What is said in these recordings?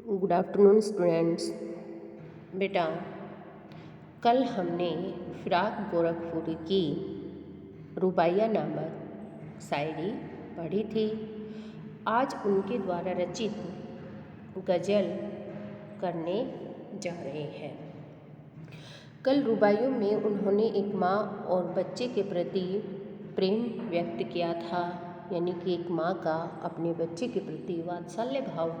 Good afternoon students. बेटा, कल हमने फिराक गोरखपुरी की रुबाइया नामक शायरी पढ़ी थी। आज उनके द्वारा रचित गज़ल करने जा रहे हैं। कल रुबाइयों में उन्होंने एक माँ और बच्चे के प्रति प्रेम व्यक्त किया था, यानी कि एक माँ का अपने बच्चे के प्रति वात्सल्य भाव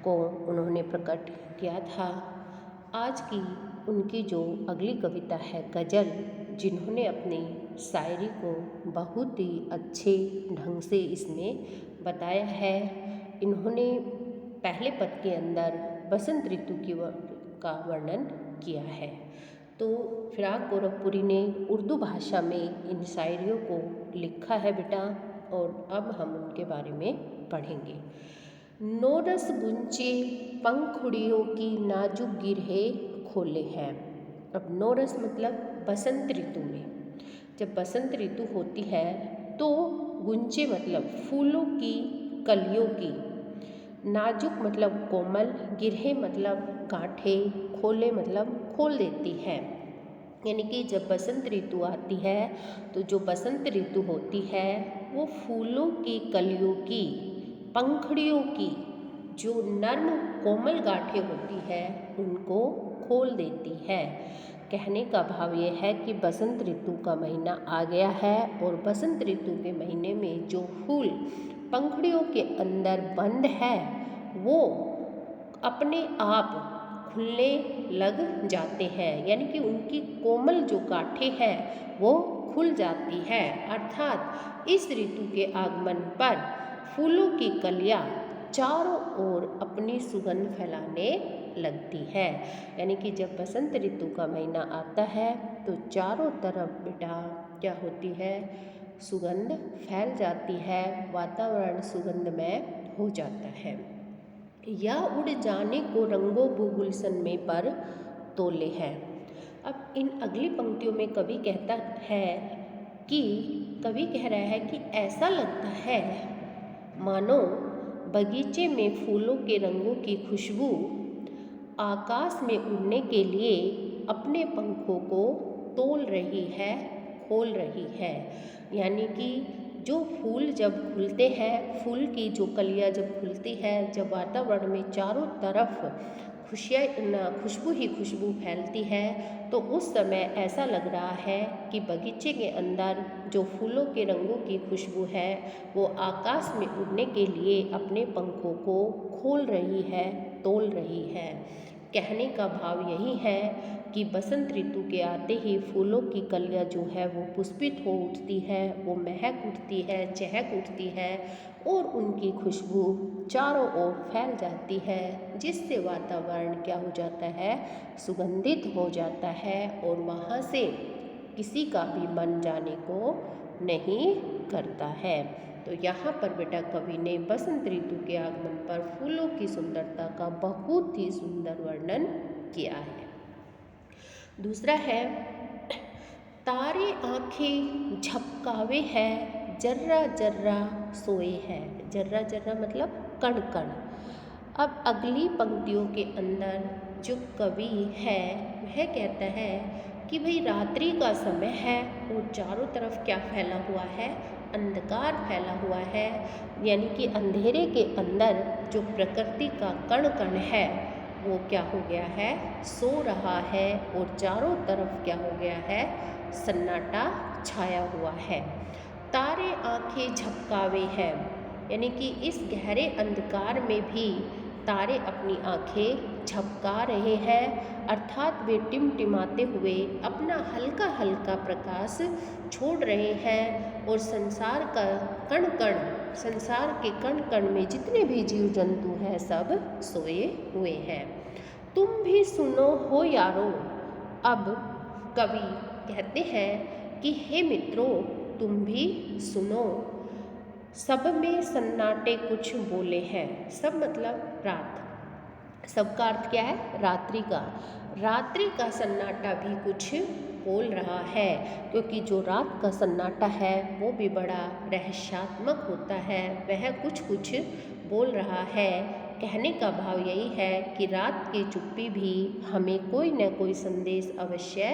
को उन्होंने प्रकट किया था। आज की उनकी जो अगली कविता है गज़ल, जिन्होंने अपनी शायरी को बहुत ही अच्छे ढंग से इसमें बताया है। इन्होंने पहले पद के अंदर बसंत ऋतु का वर्णन किया है। तो फिराक गोरखपुरी ने उर्दू भाषा में इन शायरियों को लिखा है बेटा, और अब हम उनके बारे में पढ़ेंगे। नोरस गुंचे पंखुड़ियों की नाजुक गिरहे खोले हैं। अब नोरस मतलब बसंत ऋतु में, जब बसंत ऋतु होती है तो गुंचे मतलब फूलों की कलियों की, नाजुक मतलब कोमल, गिरहे मतलब गांठे, खोले मतलब खोल देती है। यानी कि जब बसंत ऋतु आती है तो जो बसंत ऋतु होती है वो फूलों की कलियों की, पंखुड़ियों की जो नर्म कोमल गांठें होती है उनको खोल देती है। कहने का भाव ये है कि बसंत ऋतु का महीना आ गया है और बसंत ऋतु के महीने में जो फूल पंखुड़ियों के अंदर बंद है वो अपने आप खुलने लग जाते हैं, यानी कि उनकी कोमल जो गांठें हैं वो खुल जाती है। अर्थात इस ऋतु के आगमन पर फूलों की कलियां चारों ओर अपनी सुगंध फैलाने लगती है। यानी कि जब बसंत ऋतु का महीना आता है तो चारों तरफ बेटा क्या होती है, सुगंध फैल जाती है, वातावरण सुगंधमय हो जाता है। या उड़ जाने को रंगों गुलशन में पर तोले हैं। अब इन अगली पंक्तियों में कवि कहता है कि कवि कह रहा है कि ऐसा लगता है मानो बगीचे में फूलों के रंगों की खुशबू आकाश में उड़ने के लिए अपने पंखों को तोल रही है, खोल रही है। यानी कि जो फूल जब खुलते हैं, फूल की जो कलियां जब खुलती है, जब वातावरण में चारों तरफ खुशबू ही खुशबू फैलती है, तो उस समय ऐसा लग रहा है कि बगीचे के अंदर जो फूलों के रंगों की खुशबू है वो आकाश में उड़ने के लिए अपने पंखों को खोल रही है, तोल रही है। कहने का भाव यही है कि बसंत ऋतु के आते ही फूलों की कलियां जो है वो पुष्पित हो उठती है, वो महक उठती है, चहक उठती है और उनकी खुशबू चारों ओर फैल जाती है, जिससे वातावरण क्या हो जाता है, सुगंधित हो जाता है और वहाँ से किसी का भी मन जाने को नहीं करता है। तो यहाँ पर बेटा कवि ने बसंत ऋतु के आगमन पर फूलों की सुंदरता का बहुत ही सुंदर वर्णन किया है। दूसरा है, तारे आंखें झपकावे है, जर्रा जर्रा सोए है। जर्रा जर्रा मतलब कण कण। अब अगली पंक्तियों के अंदर जो कवि है वह कहता है कि भाई रात्रि का समय है और चारों तरफ क्या फैला हुआ है, अंधकार फैला हुआ है। यानी कि अंधेरे के अंदर जो प्रकृति का कण कण है वो क्या हो गया है, सो रहा है और चारों तरफ क्या हो गया है, सन्नाटा छाया हुआ है। तारे आंखें झपकावे हैं, यानी कि इस गहरे अंधकार में भी तारे अपनी आंखें झपका रहे हैं, अर्थात वे टिमटिमाते हुए अपना हल्का हल्का प्रकाश छोड़ रहे हैं और संसार का कण कण, संसार के कण कण में जितने भी जीव जंतु हैं सब सोए हुए हैं। तुम भी सुनो हो यारो। अब कवि कहते हैं कि हे मित्रों तुम भी सुनो। सब में सन्नाटे कुछ बोले हैं। सब मतलब रात, सबका अर्थ क्या है, रात्रि का। रात्रि का सन्नाटा भी कुछ बोल रहा है, क्योंकि जो रात का सन्नाटा है वो भी बड़ा रहस्यात्मक होता है, वह कुछ कुछ बोल रहा है। कहने का भाव यही है कि रात की चुप्पी भी हमें कोई न कोई संदेश अवश्य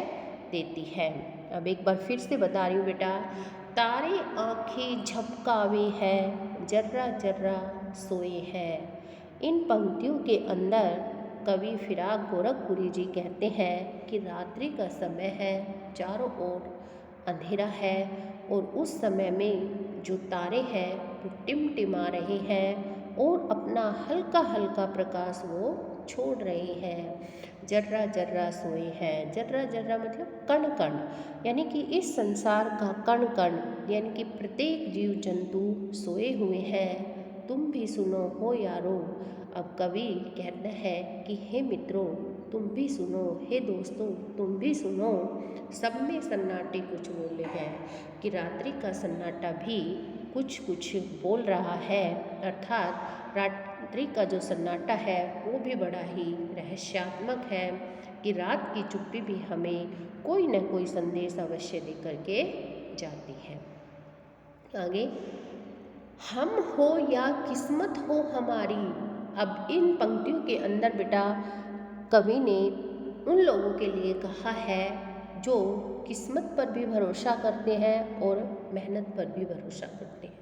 देती है। अब एक बार फिर से बता रही हूँ बेटा, तारे आंखें झपकावे है, जर्रा जर्रा सोए है। इन पंक्तियों के अंदर कवि फिराक गोरखपुरी जी कहते हैं कि रात्रि का समय है, चारों ओर अंधेरा है और उस समय में जो तारे हैं वो टिमटिमा रहे हैं और अपना हल्का हल्का प्रकाश वो छोड़ रहे हैं। जर्रा जर्रा सोए हैं, जर्रा जर्रा मतलब कण कण, यानी कि इस संसार का कण कण यानी कि प्रत्येक जीव जंतु सोए हुए हैं। तुम भी सुनो हो यारो। अब कवि कहता है कि हे मित्रों तुम भी सुनो, हे दोस्तों तुम भी सुनो। सब में सन्नाटे कुछ बोले हैं कि रात्रि का सन्नाटा भी कुछ कुछ बोल रहा है, अर्थात रात्रि का जो सन्नाटा है वो भी बड़ा ही रहस्यात्मक है कि रात की चुप्पी भी हमें कोई न कोई संदेश अवश्य दे करके जाती है। आगे, हम हो या किस्मत हो हमारी। अब इन पंक्तियों के अंदर बेटा कवि ने उन लोगों के लिए कहा है जो किस्मत पर भी भरोसा करते हैं और मेहनत पर भी भरोसा करते हैं।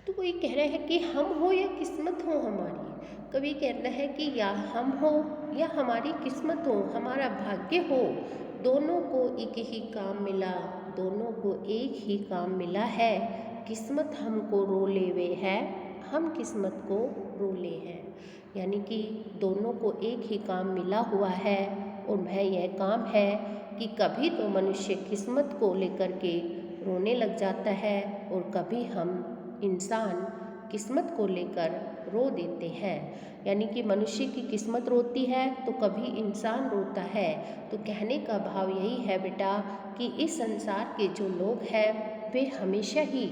तो वो ये कह रहे हैं कि हम हो या किस्मत हो हमारी। कवि कहता है कि या हम हो या हमारी किस्मत हो, हमारा भाग्य हो, दोनों को एक ही काम मिला, दोनों को एक ही काम मिला है। किस्मत हमको रो लेवे है, हम किस्मत को रो ले हैं। यानी कि दोनों को एक ही काम मिला हुआ है और वह यह काम है कि कभी तो मनुष्य किस्मत को लेकर के रोने लग जाता है और कभी हम इंसान किस्मत को लेकर रो देते हैं। यानी कि मनुष्य की किस्मत रोती है तो कभी इंसान रोता है। तो कहने का भाव यही है बेटा कि इस संसार के जो लोग हैं वे हमेशा ही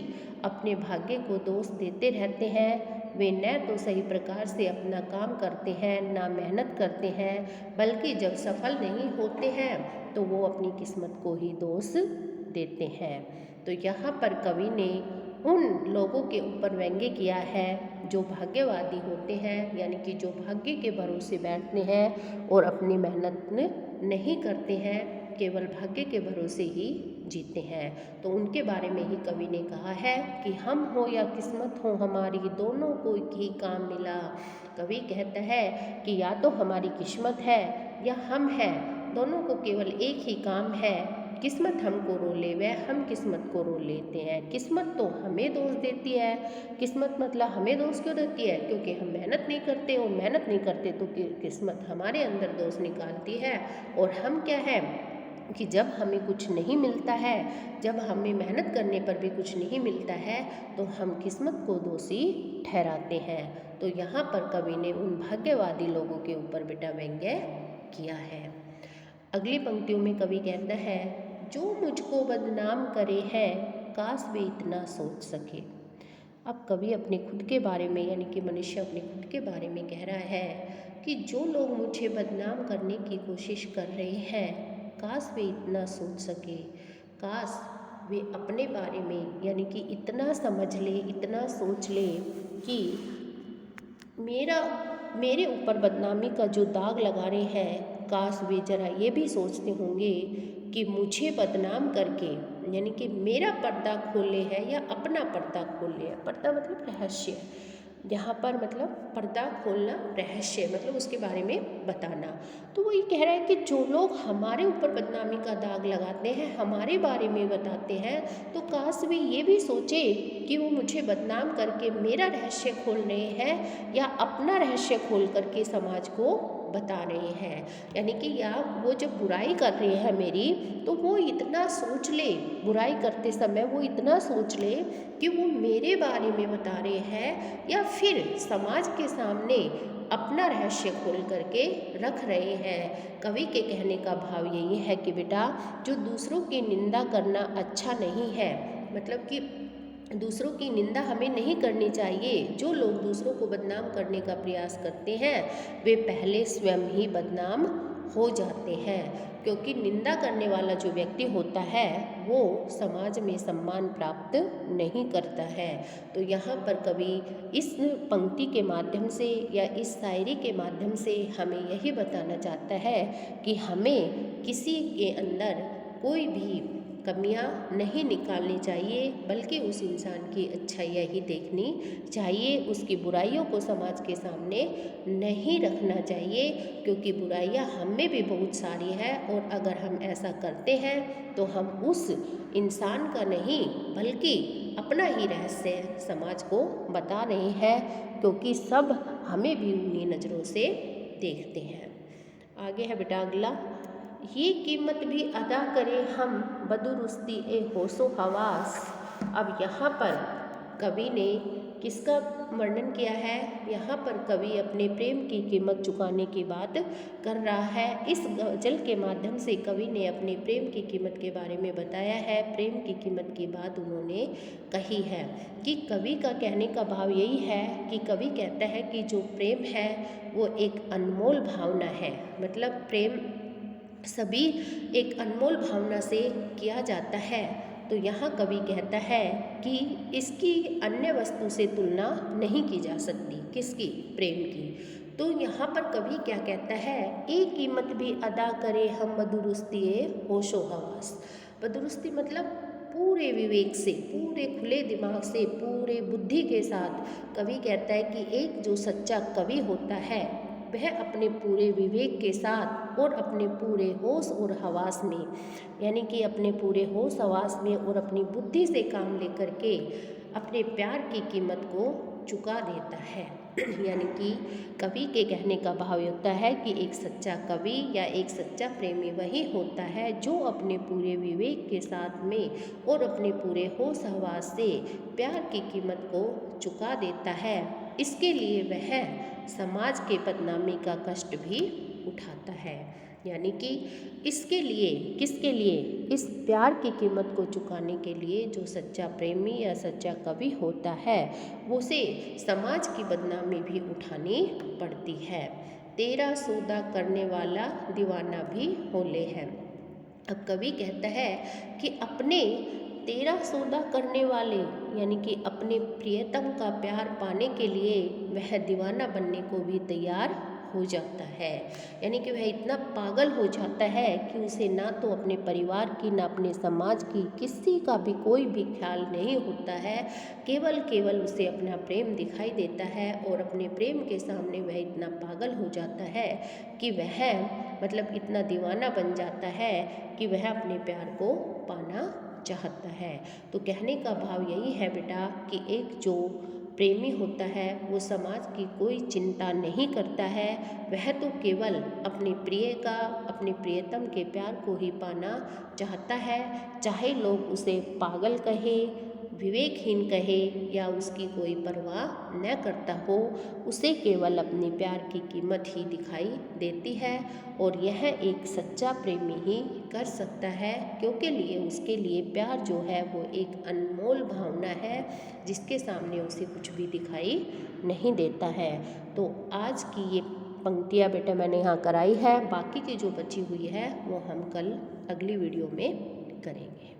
अपने भाग्य को दोष देते रहते हैं। वे न तो सही प्रकार से अपना काम करते हैं, ना मेहनत करते हैं, बल्कि जब सफल नहीं होते हैं तो वो अपनी किस्मत को ही दोष देते हैं। तो यहाँ पर कवि ने उन लोगों के ऊपर व्यंग्य किया है जो भाग्यवादी होते हैं, यानी कि जो भाग्य के भरोसे बैठते हैं और अपनी मेहनत नहीं करते हैं, केवल भाग्य के भरोसे ही जीते हैं। तो उनके बारे में ही कवि ने कहा है कि हम हो या किस्मत हो हमारी, दोनों को एक ही काम मिला। कवि कहता है कि या तो हमारी किस्मत है या हम हैं, दोनों को केवल एक ही काम है। किस्मत हमको रो लेवे, हम किस्मत को रो लेते हैं। किस्मत तो हमें दोष देती है। किस्मत मतलब हमें दोष क्यों देती है? क्योंकि हम मेहनत नहीं करते, और मेहनत नहीं करते तो किस्मत हमारे अंदर दोष निकालती है। और हम क्या है कि जब हमें कुछ नहीं मिलता है, जब हमें मेहनत करने पर भी कुछ नहीं मिलता है, तो हम किस्मत को दोषी ठहराते हैं। तो यहाँ पर कवि ने उन भाग्यवादी लोगों के ऊपर बेटा व्यंग्य किया है। अगली पंक्तियों में कवि कहता है, जो मुझको बदनाम करे है, काश वे इतना सोच सके। अब कवि अपने खुद के बारे में, यानी कि मनुष्य अपने खुद के बारे में कह रहा है कि जो लोग मुझे बदनाम करने की कोशिश कर रहे हैं, काश वे इतना सोच सके, काश वे अपने बारे में यानी कि इतना समझ ले, इतना सोच ले कि मेरे ऊपर बदनामी का जो दाग लगा रहे हैं, काश वे जरा ये भी सोचते होंगे कि मुझे बदनाम करके यानी कि मेरा पर्दा खोले है या अपना पर्दा खोले है। पर्दा मतलब रहस्य, यहाँ पर मतलब पर्दा खोलना, रहस्य मतलब उसके बारे में बताना। तो वो ये कह रहा है कि जो लोग हमारे ऊपर बदनामी का दाग लगाते हैं, हमारे बारे में बताते हैं, तो काश वे ये भी सोचे कि वो मुझे बदनाम करके मेरा रहस्य खोल रहे हैं या अपना रहस्य खोल करके समाज को बता रहे हैं। यानी कि या वो जब बुराई कर रहे हैं मेरी, तो वो इतना सोच ले, बुराई करते समय वो इतना सोच ले कि वो मेरे बारे में बता रहे हैं या फिर समाज के सामने अपना रहस्य खोल करके रख रहे हैं। कवि के कहने का भाव यही है कि बेटा जो दूसरों की निंदा करना अच्छा नहीं है, मतलब कि दूसरों की निंदा हमें नहीं करनी चाहिए। जो लोग दूसरों को बदनाम करने का प्रयास करते हैं वे पहले स्वयं ही बदनाम हो जाते हैं, क्योंकि निंदा करने वाला जो व्यक्ति होता है वो समाज में सम्मान प्राप्त नहीं करता है। तो यहाँ पर कवि इस पंक्ति के माध्यम से या इस शायरी के माध्यम से हमें यही बताना चाहता है कि हमें किसी के अंदर कोई भी कमियां नहीं निकालनी चाहिए, बल्कि उस इंसान की अच्छाइयाँ ही देखनी चाहिए, उसकी बुराइयों को समाज के सामने नहीं रखना चाहिए, क्योंकि बुराइयां हम में भी बहुत सारी है और अगर हम ऐसा करते हैं तो हम उस इंसान का नहीं बल्कि अपना ही रहस्य समाज को बता रहे हैं, क्योंकि सब हमें भी उन्हीं नज़रों से देखते हैं। आगे है बेटा अगला, ये कीमत भी अदा करें हम बदुरुस्ती ए होशो हवास। अब यहाँ पर कवि ने किसका वर्णन किया है? यहाँ पर कवि अपने प्रेम की कीमत चुकाने की बात कर रहा है। इस गज़ल के माध्यम से कवि ने अपने प्रेम की कीमत के बारे में बताया है। प्रेम की कीमत की बात उन्होंने कही है कि कवि का कहने का भाव यही है कि कवि कहता है कि जो प्रेम है वो एक अनमोल भावना है। मतलब प्रेम सभी एक अनमोल भावना से किया जाता है। तो यहाँ कवि कहता है कि इसकी अन्य वस्तु से तुलना नहीं की जा सकती। किसकी? प्रेम की। तो यहाँ पर कवि क्या कहता है, एक कीमत भी अदा करे हम बदुरुस्ती होशो हवास। बदुरुस्ती मतलब पूरे विवेक से, पूरे खुले दिमाग से, पूरे बुद्धि के साथ कवि कहता है कि एक जो सच्चा कवि होता है वह अपने पूरे विवेक के साथ और अपने पूरे होश और हवास में, यानी कि अपने पूरे होश हवास में और अपनी बुद्धि से काम लेकर के अपने प्यार की कीमत को चुका देता है। यानी कि कवि के कहने का भाव होता है कि एक सच्चा कवि या एक सच्चा प्रेमी वही होता है जो अपने पूरे विवेक के साथ में और अपने पूरे होश हवास से प्यार की कीमत को चुका देता है। इसके लिए वह समाज के बदनामी का कष्ट भी उठाता है। यानी कि इसके लिए, किसके लिए? इस प्यार की कीमत को चुकाने के लिए जो सच्चा प्रेमी या सच्चा कवि होता है उसे समाज की बदनामी भी उठानी पड़ती है। तेरा सौदा करने वाला दीवाना भी होले है। अब कवि कहता है कि अपने तेरा सौदा करने वाले, यानी कि अपने प्रियतम का प्यार पाने के लिए वह दीवाना बनने को भी तैयार हो जाता है। यानी कि वह इतना पागल हो जाता है कि उसे ना तो अपने परिवार की, ना अपने समाज की, किसी का भी कोई भी ख्याल नहीं होता है। केवल उसे अपना प्रेम दिखाई देता है और अपने प्रेम के सामने वह इतना पागल हो जाता है कि वह मतलब इतना दीवाना बन जाता है कि वह अपने प्यार को पाना चाहता है। तो कहने का भाव यही है बेटा कि एक जो प्रेमी होता है वो समाज की कोई चिंता नहीं करता है, वह तो केवल अपने प्रिय का, अपने प्रियतम के प्यार को ही पाना चाहता है। चाहे लोग उसे पागल कहे, विवेकहीन कहे या उसकी कोई परवाह न करता हो, उसे केवल अपने प्यार की कीमत ही दिखाई देती है और यह एक सच्चा प्रेमी ही कर सकता है, क्योंकि उसके लिए प्यार जो है वो एक अनमोल भावना है जिसके सामने उसे कुछ भी दिखाई नहीं देता है। तो आज की ये पंक्तियाँ बेटा मैंने यहाँ कराई है, बाकी की जो बची हुई है वो हम कल अगली वीडियो में करेंगे।